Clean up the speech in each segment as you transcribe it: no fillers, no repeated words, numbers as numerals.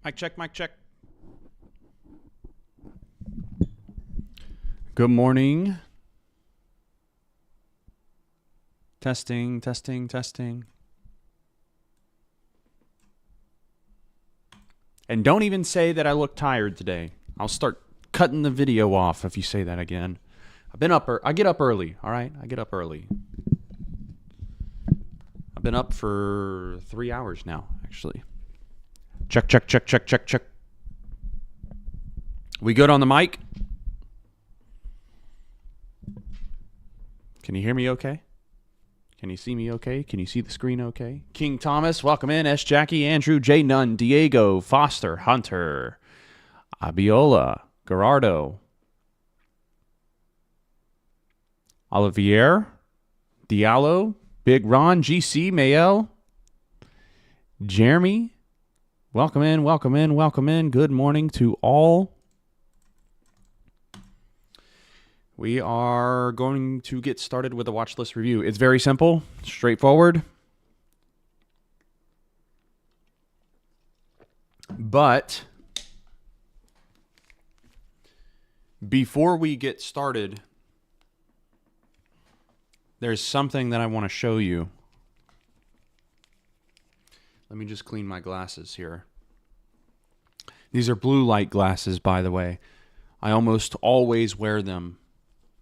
Mic check, mic check. Good morning. Testing, testing, testing. And don't even say that I look tired today. I'll start cutting the video off if you say that again. I get up early, all right? I get up early. I've been up for 3 hours now, actually. Check, check, check, check, check, check. We good on the mic? Can you hear me okay? Can you see me okay? Can you see the screen okay? King Thomas, welcome in. S. Jackie, Andrew, J. Nunn, Diego, Foster, Hunter, Abiola, Gerardo, Olivier, Diallo, Big Ron, GC, Mayel, Jeremy. Welcome in, welcome in, welcome in. Good morning to all. We are going to get started with a watch list review. It's very simple, straightforward. But before we get started, there's something that I want to show you. Let me just clean my glasses here. These are blue light glasses, by the way. I almost always wear them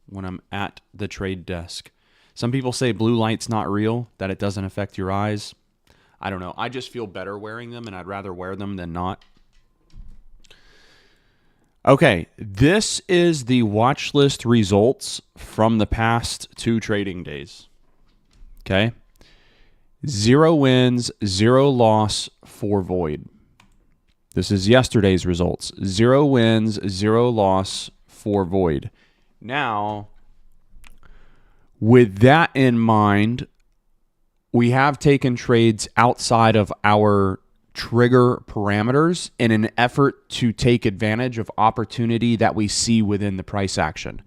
when I'm at the trade desk. Some people say blue light's not real, that it doesn't affect your eyes. I don't know. I just feel better wearing them, and I'd rather wear them than not. Okay, this is the watch list results from the past 2 trading days. Okay? 0 wins, 0 loss, 4 void. This is yesterday's results. 0 wins, 0 loss, 4 void. Now, with that in mind, we have taken trades outside of our trigger parameters in an effort to take advantage of opportunity that we see within the price action.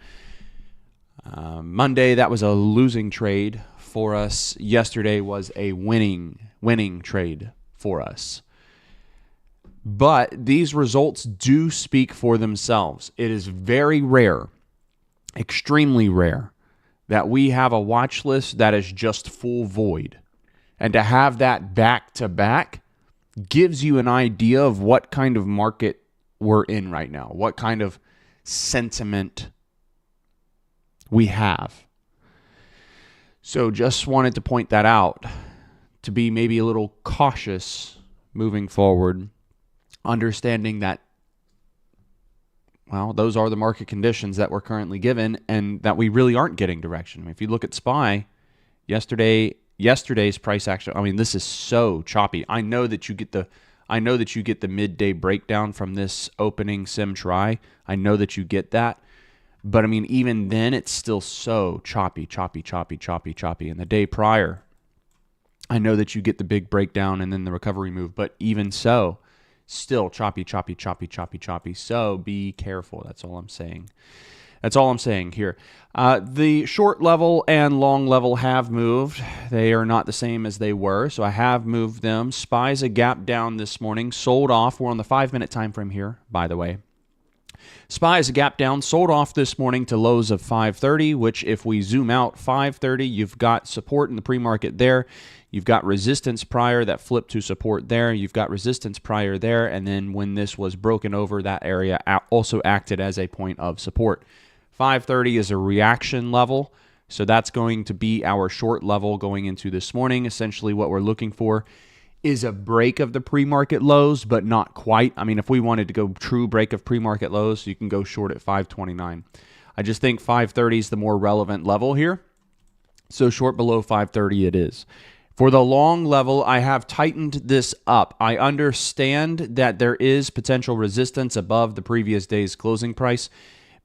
Monday, that was a losing trade for us. Yesterday was a winning trade for us. But these results do speak for themselves. It is very rare, extremely rare, that we have a watch list that is just full void. And to have that back to back gives you an idea of what kind of market we're in right now, what kind of sentiment we have. So just wanted to point that out, to be maybe a little cautious moving forward, understanding that, well, those are the market conditions that we're currently given and that we really aren't getting direction. I mean, if you look at SPY, yesterday's price action, I mean, this is so choppy. I know that you get the midday breakdown from this opening sim try. I know that you get that. But I mean, even then, it's still so choppy. And the day prior, I know that you get the big breakdown and then the recovery move. But even so, still choppy. So be careful. That's all I'm saying. That's all I'm saying here. The short level and long level have moved. They are not the same as they were, so I have moved them. SPY's a gap down this morning, sold off. We're on the 5-minute time frame here, by the way. SPY is a gap down, sold off this morning to lows of 530, which if we zoom out 530, you've got support in the pre-market there. You've got resistance prior that flipped to support there. You've got resistance prior there. And then when this was broken over, that area also acted as a point of support. 530 is a reaction level. So that's going to be our short level going into this morning. Essentially what we're looking for is a break of the pre-market lows, but not quite. I mean, if we wanted to go true break of pre-market lows, you can go short at 529. I just think 530 is the more relevant level here. So short below 530 it is. For the long level, I have tightened this up. I understand that there is potential resistance above the previous day's closing price.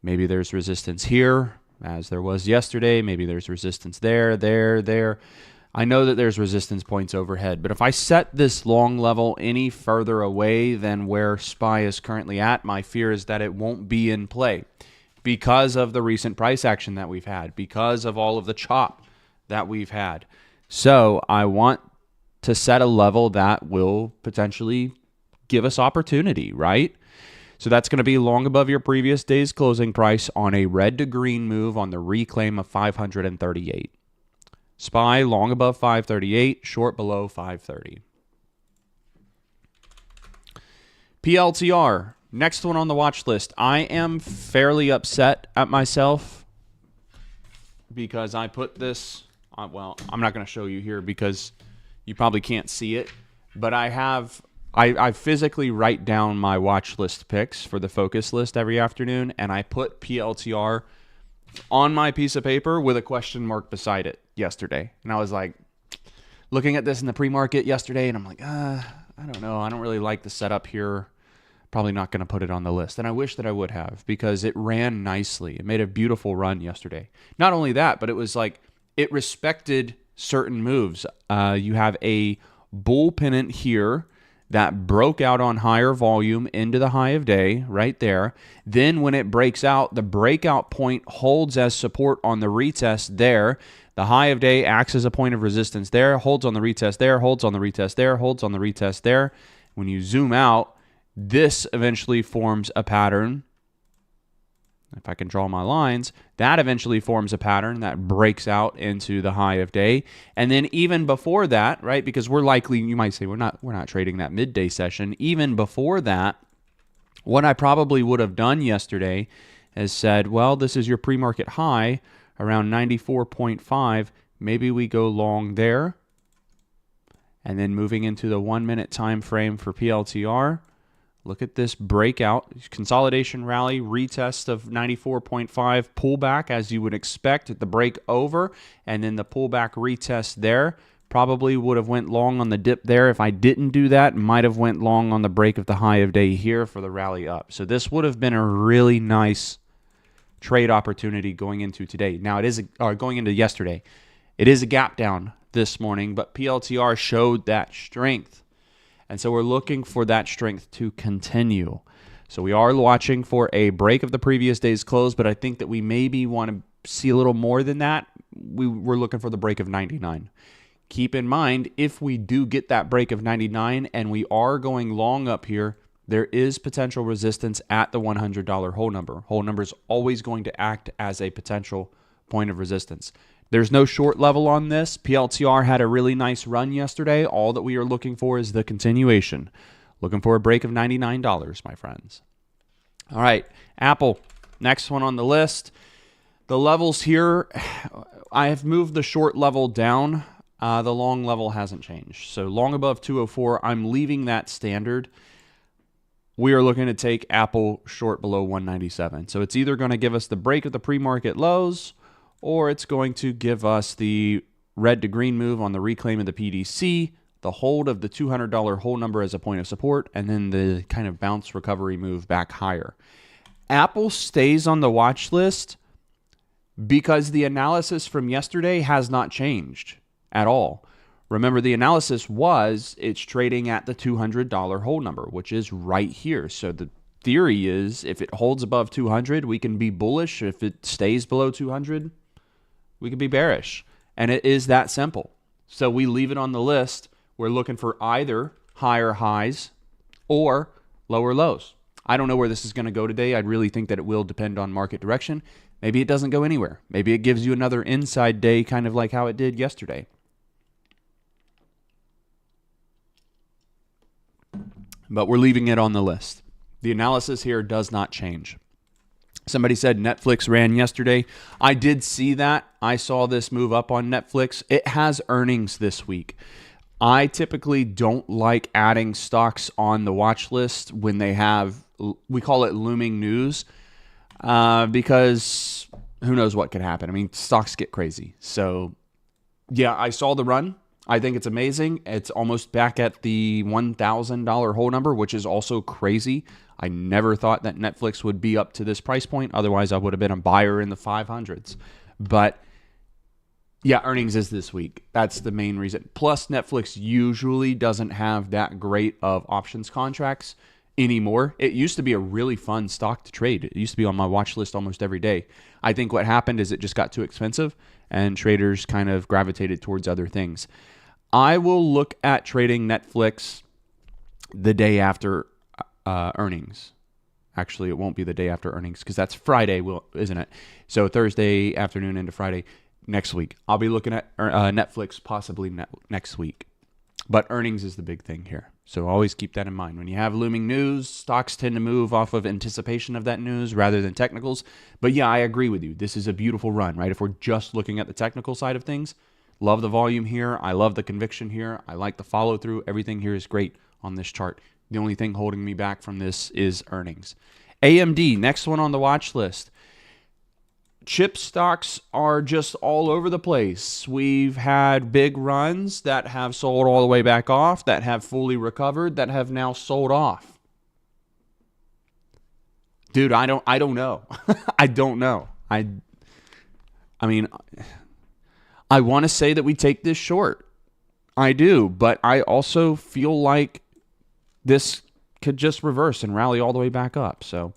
Maybe there's resistance here, as there was yesterday. Maybe there's resistance there. I know that there's resistance points overhead, but if I set this long level any further away than where SPY is currently at, my fear is that it won't be in play because of the recent price action that we've had, because of all of the chop that we've had. So I want to set a level that will potentially give us opportunity, right? So that's going to be long above your previous day's closing price on a red to green move on the reclaim of 538. SPY long above 538, short below 530. PLTR, next one on the watch list. I am fairly upset at myself because I put this, well, I'm not going to show you here because you probably can't see it, but I physically write down my watch list picks for the focus list every afternoon, and I put PLTR on my piece of paper with a question mark beside it yesterday. And I was like, looking at this in the pre-market yesterday, and I'm like, I don't know. I don't really like the setup here. Probably not going to put it on the list. And I wish that I would have, because it ran nicely. It made a beautiful run yesterday. Not only that, but it was like it respected certain moves. You have a bull pennant here that broke out on higher volume into the high of day right there. Then when it breaks out, the breakout point holds as support on the retest there. The high of day acts as a point of resistance there, holds on the retest there, holds on the retest there, holds on the retest there. When you zoom out, this eventually forms a pattern. If I can draw my lines, that eventually forms a pattern that breaks out into the high of day. And then even before that, right, because we're likely, you might say, we're not trading that midday session. Even before that, what I probably would have done yesterday is said, well, this is your pre-market high around 94.5. Maybe we go long there. And then moving into the 1 minute time frame for PLTR. Look at this breakout, consolidation rally, retest of 94.5, pullback as you would expect at the break over, and then the pullback retest there. Probably would have went long on the dip there. If I didn't do that, might have went long on the break of the high of day here for the rally up. So this would have been a really nice trade opportunity going into today. Now it is going into yesterday. It is a gap down this morning, but PLTR showed that strength. And so we're looking for that strength to continue. So we are watching for a break of the previous day's close, but I think that we maybe want to see a little more than that. We're looking for the break of 99. Keep in mind, if we do get that break of 99 and we are going long up here, there is potential resistance at the $100 whole number. Whole number is always going to act as a potential point of resistance. There's no short level on this. PLTR had a really nice run yesterday. All that we are looking for is the continuation. Looking for a break of $99, my friends. All right, Apple, next one on the list. The levels here, I have moved the short level down. The long level hasn't changed. So long above 204, I'm leaving that standard. We are looking to take Apple short below 197. So it's either going to give us the break of the pre-market lows, or it's going to give us the red to green move on the reclaim of the PDC, the hold of the $200 whole number as a point of support, and then the kind of bounce recovery move back higher. Apple stays on the watch list because the analysis from yesterday has not changed at all. Remember, the analysis was it's trading at the $200 whole number, which is right here. So the theory is if it holds above 200, we can be bullish. If it stays below 200, we could be bearish. And it is that simple. So we leave it on the list. We're looking for either higher highs or lower lows. I don't know where this is going to go today. I really think that it will depend on market direction. Maybe it doesn't go anywhere. Maybe it gives you another inside day, kind of like how it did yesterday. But we're leaving it on the list. The analysis here does not change. Somebody said Netflix ran yesterday. I did see that. I saw this move up on Netflix. It has earnings this week. I typically don't like adding stocks on the watch list when they have, we call it looming news, because who knows what could happen. I mean, stocks get crazy. So yeah, I saw the run. I think it's amazing. It's almost back at the $1,000 whole number, which is also crazy. I never thought that Netflix would be up to this price point. Otherwise, I would have been a buyer in the 500s. But yeah, earnings is this week. That's the main reason. Plus, Netflix usually doesn't have that great of options contracts anymore. It used to be a really fun stock to trade. It used to be on my watch list almost every day. I think what happened is it just got too expensive and traders kind of gravitated towards other things. I will look at trading Netflix the day after earnings. Actually, it won't be the day after earnings because that's Friday, isn't it? So Thursday afternoon into Friday next week. I'll be looking at Netflix possibly next week. But earnings is the big thing here. So always keep that in mind. When you have looming news, stocks tend to move off of anticipation of that news rather than technicals. But yeah, I agree with you. This is a beautiful run, right? If we're just looking at the technical side of things, love the volume here. I love the conviction here. I like the follow through. Everything here is great on this chart. The only thing holding me back from this is earnings. AMD, next one on the watch list. Chip stocks are just all over the place. We've had big runs that have sold all the way back off, that have fully recovered, that have now sold off. Dude, I don't know. I don't know. I mean, I want to say that we take this short. I do, but I also feel like this could just reverse and rally all the way back up. So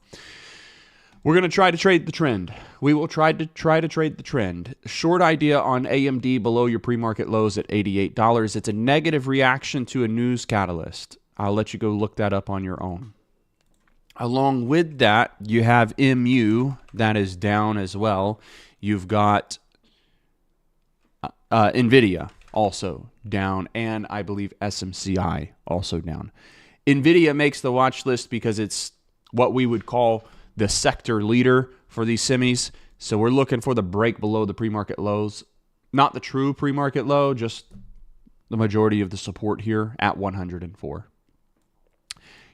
we're going to try to trade the trend. We will try to trade the trend. Short idea on AMD below your pre-market lows at $88. It's a negative reaction to a news catalyst. I'll let you go look that up on your own. Along with that, you have MU that is down as well. You've got NVIDIA also down, and I believe SMCI also down. NVIDIA makes the watch list because it's what we would call the sector leader for these semis. So we're looking for the break below the pre-market lows. Not the true pre-market low, just the majority of the support here at 104.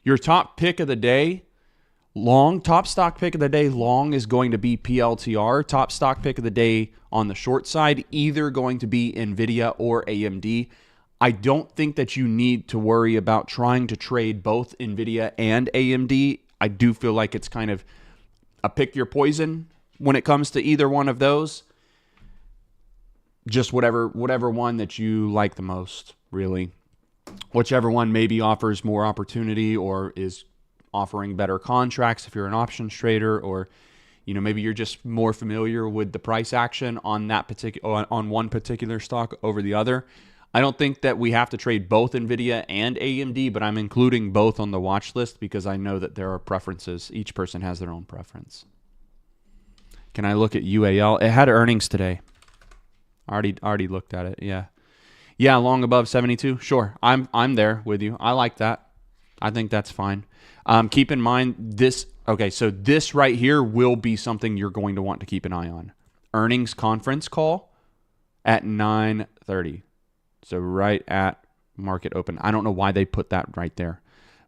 Your top pick of the day, top stock pick of the day, long is going to be PLTR. Top stock pick of the day on the short side, either going to be NVIDIA or AMD. I don't think that you need to worry about trying to trade both NVIDIA and AMD. I do feel like it's kind of a pick your poison when it comes to either one of those. Just whatever one that you like the most, really. Whichever one maybe offers more opportunity or is offering better contracts if you're an options trader, or maybe you're just more familiar with the price action on on one particular stock over the other. I don't think that we have to trade both NVIDIA and AMD, but I'm including both on the watch list because I know that there are preferences. Each person has their own preference. Can I look at UAL? It had earnings today. Already looked at it. Yeah, long above 72. Sure, I'm there with you. I like that. I think that's fine. Keep in mind this. Okay, so this right here will be something you're going to want to keep an eye on. Earnings conference call at 9:30. So right at market open. I don't know why they put that right there.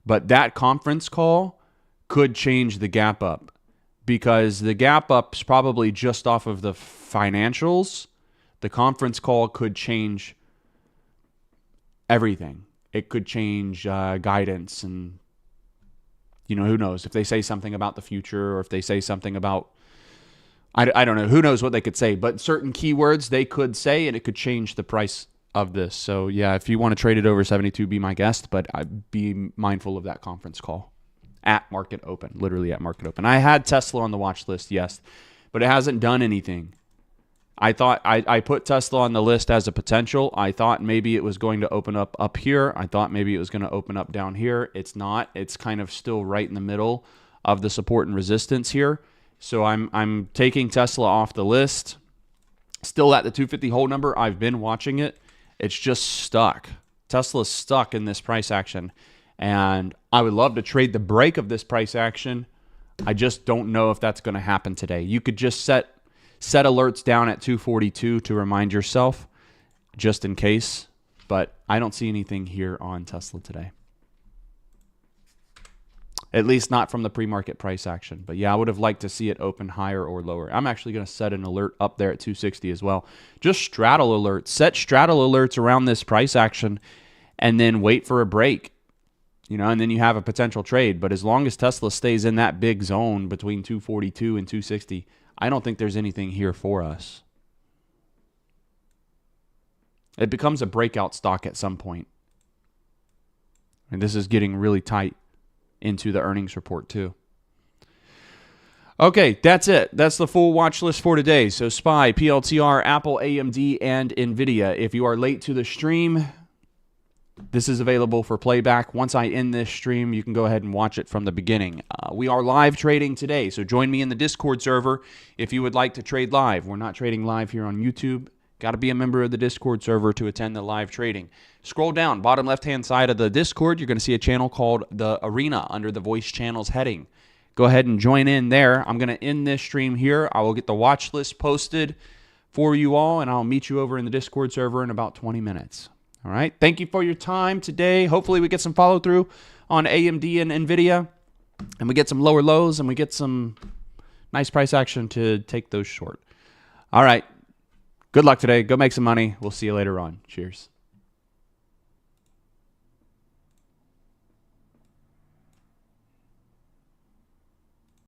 But that conference call could change the gap up, because the gap up's probably just off of the financials. The conference call could change everything. It could change guidance, and who knows if they say something about the future, or if they say something about, I don't know, who knows what they could say, but certain keywords they could say, and it could change the price of this. So yeah, if you want to trade it over 72, be my guest, but I'd be mindful of that conference call at market open, literally at market open. I had Tesla on the watch list, yes, but it hasn't done anything. I thought I put Tesla on the list as a potential. I thought maybe it was going to open up here. I thought maybe it was going to open up down here. It's not. It's kind of still right in the middle of the support and resistance here. So I'm taking Tesla off the list. Still at the 250 hold number. I've been watching it. It's just stuck. Tesla's stuck in this price action. And I would love to trade the break of this price action. I just don't know if that's going to happen today. You could just set alerts down at 242 to remind yourself, just in case. But I don't see anything here on Tesla today. At least not from the pre-market price action. But yeah, I would have liked to see it open higher or lower. I'm actually going to set an alert up there at 260 as well. Just straddle alerts. Set straddle alerts around this price action and then wait for a break. And then you have a potential trade. But as long as Tesla stays in that big zone between 242 and 260, I don't think there's anything here for us. It becomes a breakout stock at some point. And this is getting really tight into the earnings report too. Okay, that's it. That's the full watch list for today. So SPY, PLTR, Apple, AMD, and NVIDIA. If you are late to the stream, This is available for playback. Once I end this stream, you can go ahead and watch it from the beginning. We are live trading today, so join me in the Discord server if you would like to trade live. We're not trading live here on YouTube. Got to be a member of the Discord server to attend the live trading. Scroll down, bottom left-hand side of the Discord. You're going to see a channel called The Arena under the Voice Channels heading. Go ahead and join in there. I'm going to end this stream here. I will get the watch list posted for you all, and I'll meet you over in the Discord server in about 20 minutes. All right. Thank you for your time today. Hopefully we get some follow through on AMD and NVIDIA, and we get some lower lows, and we get some nice price action to take those short. All right. Good luck today. Go make some money. We'll see you later on. Cheers.